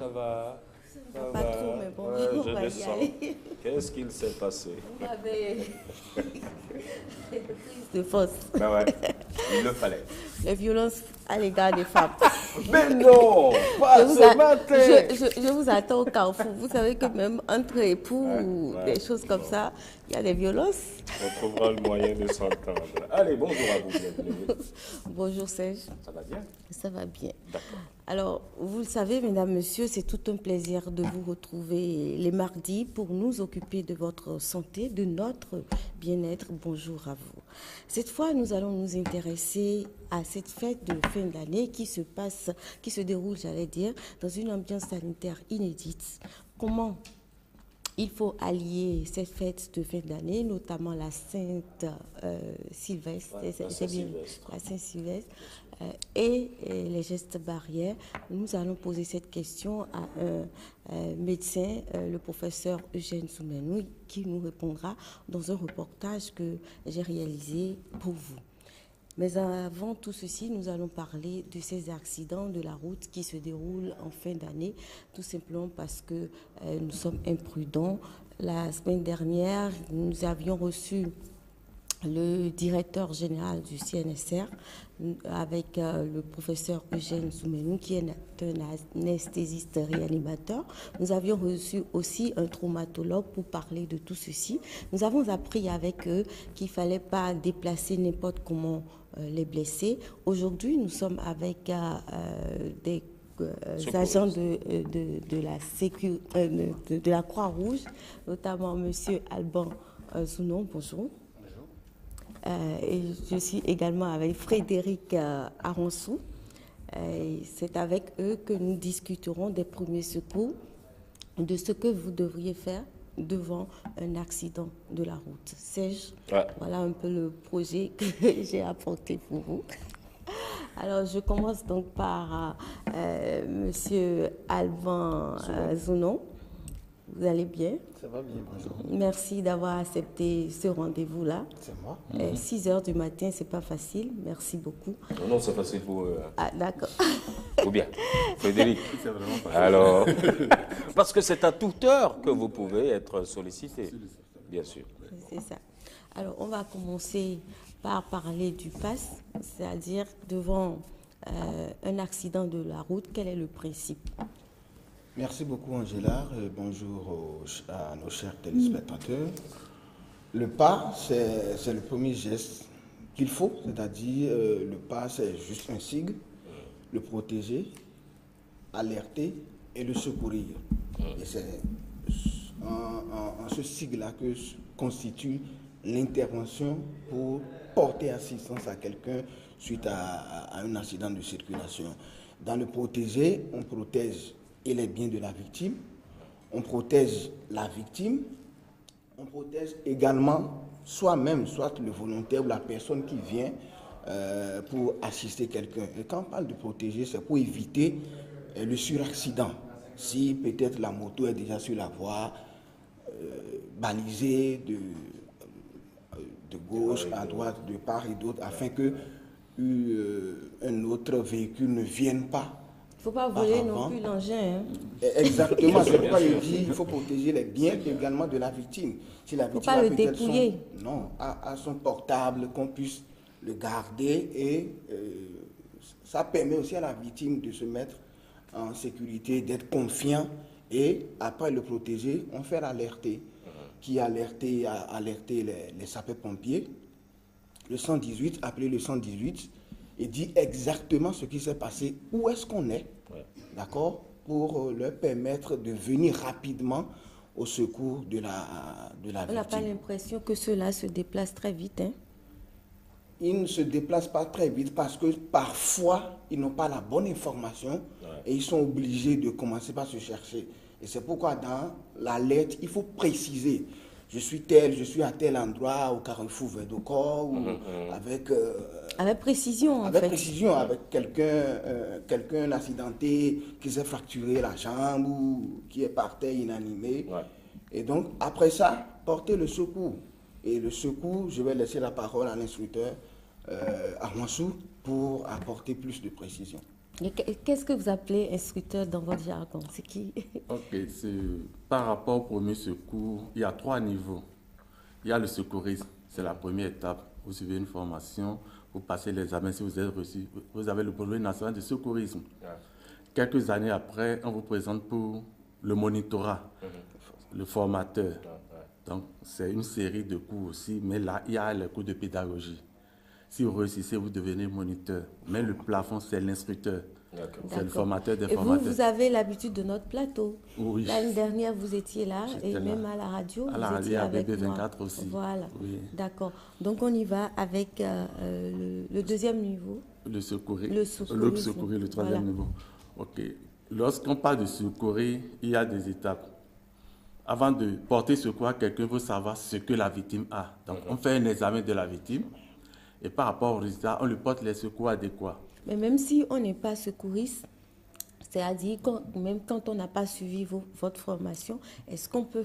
ça va. Ça Pas va. trop, mais bon, Ouais, on je va le y sens. aller. Qu'est-ce qu'il s'est passé? Vous m'avez prise de force. Ben ouais, il le fallait. Les violences à l'égard des femmes. Mais non, pas Je vous, ce matin. je vous attends au carrefour. Vous savez que même entre époux Ouais, ou ouais. des choses comme ça, il y a des violences. On trouvera le moyen de s'entendre. Allez, bonjour à vous, bienvenue. Bonjour Serge, Ça va bien? ça va bien. D'accord. Alors, vous le savez, mesdames, messieurs, c'est tout un plaisir de vous retrouver les mardis pour nous occuper de votre santé, de notre bien-être. Bonjour à vous. Cette fois, nous allons nous intéresser à cette fête de fin d'année qui se déroule, j'allais dire, dans une ambiance sanitaire inédite. Comment il faut allier cette fête de fin d'année, notamment la Sainte-Sylvestre, Ouais, la Saint-Sylvestre. la Saint-Sylvestre, et les gestes barrières. Nous allons poser cette question à un médecin, le professeur Eugène Soumenou, qui nous répondra dans un reportage que j'ai réalisé pour vous. Mais avant tout ceci, nous allons parler de ces accidents de la route qui se déroulent en fin d'année, tout simplement parce que nous sommes imprudents. La semaine dernière, nous avions reçu le directeur général du CNSR avec le professeur Eugène Soumenou qui est un anesthésiste réanimateur. Nous avions reçu aussi un traumatologue pour parler de tout ceci. Nous avons appris avec eux qu'il ne fallait pas déplacer n'importe comment les blessés. Aujourd'hui, nous sommes avec des agents de la Croix-Rouge, notamment M. Alban Zounon. Bonjour. Et je suis également avec Frédéric Aronsou. C'est avec eux que nous discuterons des premiers secours, de ce que vous devriez faire devant un accident de la route. Serge, voilà un peu le projet que j'ai apporté pour vous. Alors, je commence donc par Monsieur Alban Zounon. Vous allez bien? Ça va bien, bonjour. Merci d'avoir accepté ce rendez-vous-là. C'est moi. 6 heures du matin, c'est pas facile. Merci beaucoup. Non, non, c'est facile pour eux. Ah, d'accord. Ou bien, Frédéric. C'est vraiment pas Alors, parce que c'est à toute heure que vous pouvez être sollicité, bien sûr. C'est ça. Alors, on va commencer par parler du PASS, c'est-à-dire devant un accident de la route, quel est le principe? Merci beaucoup, Angela. Bonjour à nos chers téléspectateurs. Le pas, c'est le premier geste qu'il faut, c'est-à-dire le pas, c'est juste un signe, le protéger, alerter et le secourir. Et c'est en ce sigle-là que constitue l'intervention pour porter assistance à quelqu'un suite à un accident de circulation. Dans le protéger, on protège et les biens de la victime, on protège la victime, on protège également soi-même, soit le volontaire ou la personne qui vient pour assister quelqu'un. Et quand on parle de protéger, c'est pour éviter le suraccident. Si peut-être la moto est déjà sur la voie, balisée de gauche à droite, de part et d'autre, afin que un autre véhicule ne vienne pas. Il ne faut pas voler non plus l'engin. Hein. Exactement, c'est pourquoi je dis qu'il faut protéger les biens également de la victime. Si la victime pas a le peut-être dépouiller. a son portable, qu'on puisse le garder et ça permet aussi à la victime de se mettre en sécurité, d'être confiant et après le protéger, on fait alerter. Qui a alerté les sapeurs-pompiers, le 118, appelé le 118 et dit exactement ce qui s'est passé, où est-ce qu'on est, d'accord, pour leur permettre de venir rapidement au secours de la On n'a victime. pas l'impression que ceux-là se déplacent très vite. Hein. Ils ne se déplacent pas très vite parce que parfois, ils n'ont pas la bonne information et ils sont obligés de commencer par se chercher. Et c'est pourquoi dans l'alerte, il faut préciser. Je suis à tel endroit, au carrefour Verdocor, ou avec... Avec précision, en fait. Avec précision, avec quelqu'un accidenté qui s'est fracturé la jambe ou qui est par terre inanimé. Ouais. Et donc, après ça, porter le secours. Et le secours, je vais laisser la parole à l'instructeur Armansou pour apporter plus de précision. Et qu'est-ce que vous appelez instructeur dans votre jargon? C'est qui? Ok, par rapport au premier secours, il y a 3 niveaux. Il y a le secourisme, c'est la première étape. Vous suivez une formation, vous passez l'examen, si vous êtes reçu, vous avez le brevet national de secourisme. Quelques années après, on vous présente pour le monitorat, le formateur. Donc, c'est une série de cours aussi, mais là, il y a les cours de pédagogie. Si vous réussissez, vous devenez moniteur. Mais le plafond, c'est l'instructeur. C'est le formateur des formateurs. Vous avez l'habitude de notre plateau. Oui. L'année dernière, vous étiez là et même à la radio, vous étiez avec moi. À la radio, BB24 aussi. Voilà. Oui. D'accord. Donc, on y va avec le deuxième niveau. Le secourir. Le secourisme. Le troisième niveau. OK. Lorsqu'on parle de secourir, il y a des étapes. Avant de porter secours à quelqu'un, il faut savoir ce que la victime a. Donc, on fait un examen de la victime et par rapport au résultat, on lui porte les secours adéquats. Mais même si on n'est pas secouriste, c'est-à-dire même quand on n'a pas suivi votre formation, est-ce qu'on peut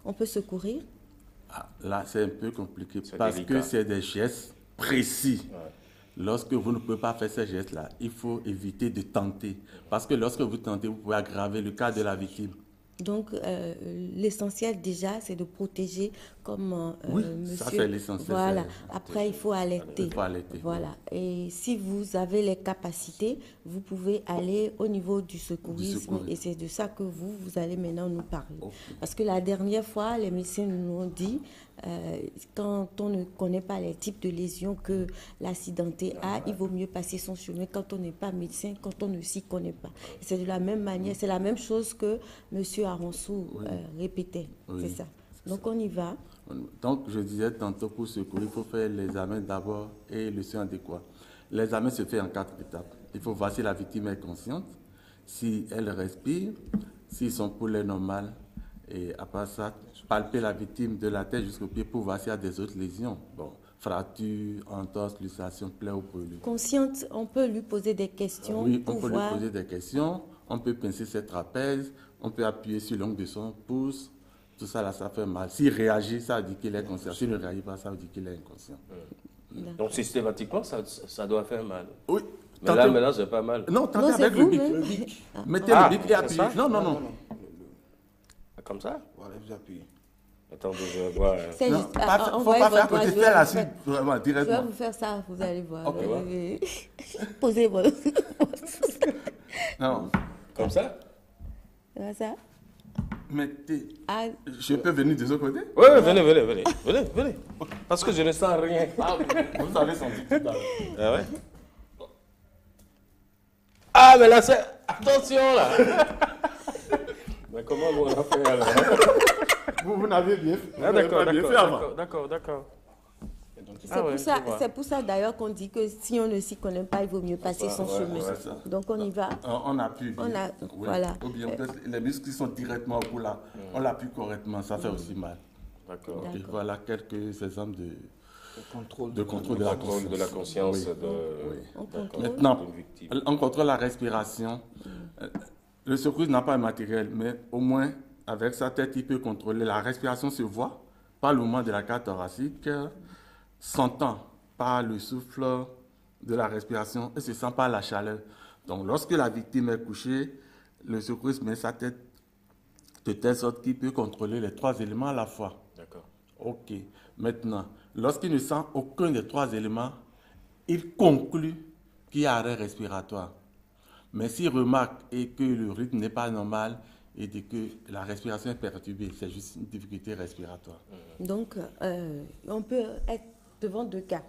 on peut secourir? Là, c'est un peu compliqué parce que c'est des gestes précis. Lorsque vous ne pouvez pas faire ces gestes-là, il faut éviter de tenter. Parce que lorsque vous tentez, vous pouvez aggraver le cas de la victime. Donc, l'essentiel déjà, c'est de protéger comme monsieur. Ça c'est l'essentiel. Voilà. Après, il faut alerter. Il faut alerter. Voilà. Et si vous avez les capacités, vous pouvez aller au niveau du secourisme. Et c'est de ça que vous allez maintenant nous parler. Okay. Parce que la dernière fois, les médecins nous ont dit, quand on ne connaît pas les types de lésions que l'accidenté a, il vaut mieux passer son chemin quand on n'est pas médecin, quand on ne s'y connaît pas. C'est de la même manière, c'est la même chose que monsieur Aronsou répétait. Oui. C'est ça. Donc on y va. Donc je disais tantôt pour secourir, il faut faire l'examen d'abord et le soin adéquat. L'examen se fait en 4 étapes. Il faut voir si la victime est consciente, si elle respire, si son pouls est normal. Et après ça, palper la victime de la tête jusqu'au pied pour voir s'il y a des autres lésions. Bon, fracture, entorse, luxation, plaie ou brûlure. Consciente, on peut lui poser des questions. Oui, on peut lui poser des questions. On peut pincer ses trapèzes. On peut appuyer sur l'ongle de son pouce. Tout ça, là, ça fait mal. S'il réagit, ça veut dire qu'il est conscient. S'il ne réagit pas, ça veut dire qu'il est inconscient. Donc, systématiquement, ça doit faire mal. Oui. Mais là, maintenant, c'est pas mal. Non, tentez avec le bic. Mettez le bic et appuyez. Non. Comme ça? Voilà, vous appuyez. Attendez, je vais voir. Il ne faut pas faire côté, faire la suite, vraiment, directement. Je vais vous faire ça, vous allez voir. Okay, ouais. Posez votre... Non. Comme ça? Comme ça? Mettez. Je peux venir de ce côté? Oui, venez. Parce que je ne sens rien. Vous avez senti tout à l'heure. Ah ouais? Ah, mais là, c'est... Attention, là. Mais comment on a fait alors? Vous n'avez bien fait. Ah, d'accord. C'est pour ça d'ailleurs qu'on dit que si on ne s'y connaît pas, il vaut mieux passer son chemin. Donc on y va. On appuie bien. Voilà. Ou bien les muscles qui sont directement au cou là, on l'appuie correctement, ça fait aussi mal. D'accord. Okay, voilà quelques exemples de contrôle de la conscience. Maintenant, on contrôle la respiration. Le secouriste n'a pas un matériel, mais au moins, avec sa tête, il peut contrôler. La respiration se voit par le mouvement de la cage thoracique, s'entend par le souffle de la respiration et se sent par la chaleur. Donc, lorsque la victime est couchée, le secouriste met sa tête de telle sorte qu'il peut contrôler les 3 éléments à la fois. D'accord. OK. Maintenant, lorsqu'il ne sent aucun des 3 éléments, il conclut qu'il y a arrêt respiratoire. Mais s'il remarque et que le rythme n'est pas normal et que la respiration est perturbée, c'est juste une difficulté respiratoire. Donc, on peut être devant 2 cas.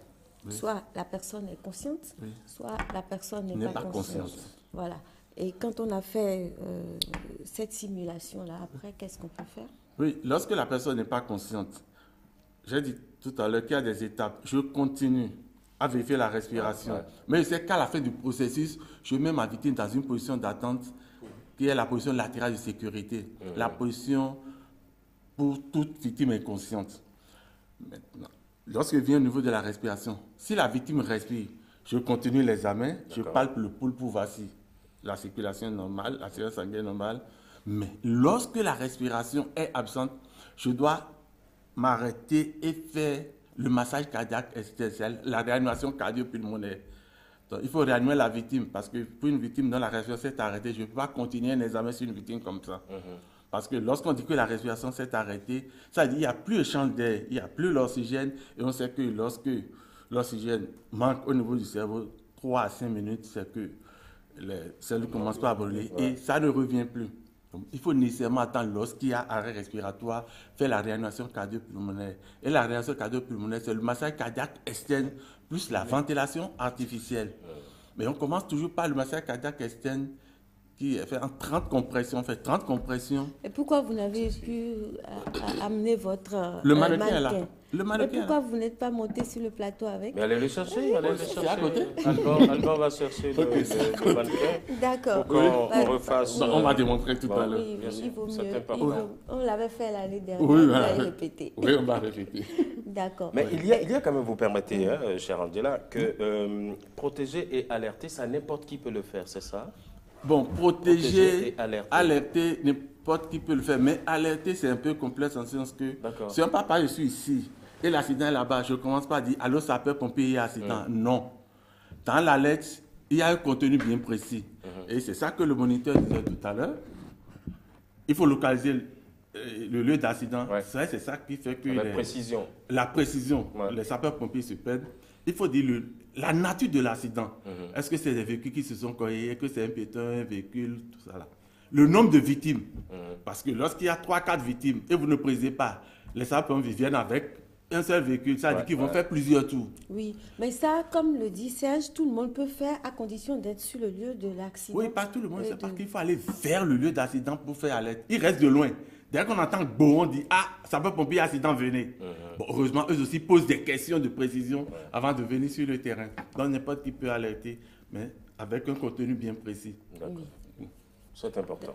Oui. Soit la personne est consciente, soit la personne n'est pas consciente. Voilà. Et quand on a fait cette simulation-là, après, qu'est-ce qu'on peut faire? Oui, lorsque la personne n'est pas consciente, j'ai dit tout à l'heure qu'il y a des étapes. Je continue à vérifier la respiration. Mais c'est qu'à la fin du processus, je mets ma victime dans une position d'attente qui est la position latérale de sécurité. La position pour toute victime inconsciente. Maintenant, lorsque vient au niveau de la respiration, si la victime respire, je continue l'examen, je palpe le pouls pour voir si la circulation est normale, la circulation sanguine est normale. Mais lorsque la respiration est absente, je dois m'arrêter et faire le massage cardiaque essentiel, la réanimation cardio-pulmonaire. Donc, il faut réanimer la victime parce que pour une victime dont la respiration s'est arrêtée, je ne peux pas continuer un examen sur une victime comme ça. Parce que lorsqu'on dit que la respiration s'est arrêtée, ça veut dire qu'il n'y a plus échange d'air, il n'y a plus l'oxygène. Et on sait que lorsque l'oxygène manque au niveau du cerveau, 3 à 5 minutes, c'est que les cellules commencent à brûler et ça ne revient plus. Donc, il faut nécessairement attendre lorsqu'il y a arrêt respiratoire, faire la réanimation cardio-pulmonaire. Et la réanimation cardio-pulmonaire, c'est le massage cardiaque externe plus la ventilation artificielle. Mais on commence toujours par le massage cardiaque externe qui est fait en 30 compressions. On fait 30 compressions. Et pourquoi vous n'avez pu amener votre Le mannequin est là. Le mannequin et pourquoi vous n'êtes pas monté sur le plateau avec? Mais allez le chercher, allez le chercher. à côté. Alban va chercher le mannequin. D'accord. Pour qu'on refasse. On va démontrer tout à l'heure. Oui, Bien sûr, il vaut c'est mieux. important. On l'avait fait l'année dernière, Oui, on voilà. va répéter. Oui, on va répéter. D'accord. Mais il y a quand même, vous permettez, hein, cher Angela, que protéger et alerter, ça n'importe qui peut le faire, c'est ça? Bon, protéger, et alerter. alerter, n'importe qui peut le faire. Mais alerter, c'est un peu complexe en sens que D'accord. si un papa, je suis ici et l'accident est là-bas, je ne commence pas à dire allô, sapeur-pompier, il y a accident. Non. Dans l'alerte, il y a un contenu bien précis. Et c'est ça que le moniteur disait tout à l'heure. Il faut localiser le lieu d'accident. Ouais. C'est ça qui fait que Avec précision. la précision, Ouais. les sapeurs-pompiers se perdent. Il faut dire la nature de l'accident. Est-ce que c'est des véhicules qui se sont cognés? Est-ce que c'est un piéton, un véhicule, tout ça là? Le nombre de victimes. Parce que lorsqu'il y a 3-4 victimes et vous ne précisez pas, les sapeurs-pompiers viennent avec un seul véhicule. Ça veut dire qu'ils vont faire plusieurs tours. Oui, mais ça, comme le dit Serge, tout le monde peut faire à condition d'être sur le lieu de l'accident. Oui, pas tout le monde. Et C'est parce de- qu'il faut aller vers le lieu d'accident pour faire alerte. Ils restent de loin. Dès qu'on entend bon, on dit « Ah, sapeur-pompier, accident, venez ». Bon, heureusement, eux aussi posent des questions de précision avant de venir sur le terrain. Donc, n'importe qui peut alerter, mais avec un contenu bien précis. D'accord. C'est important.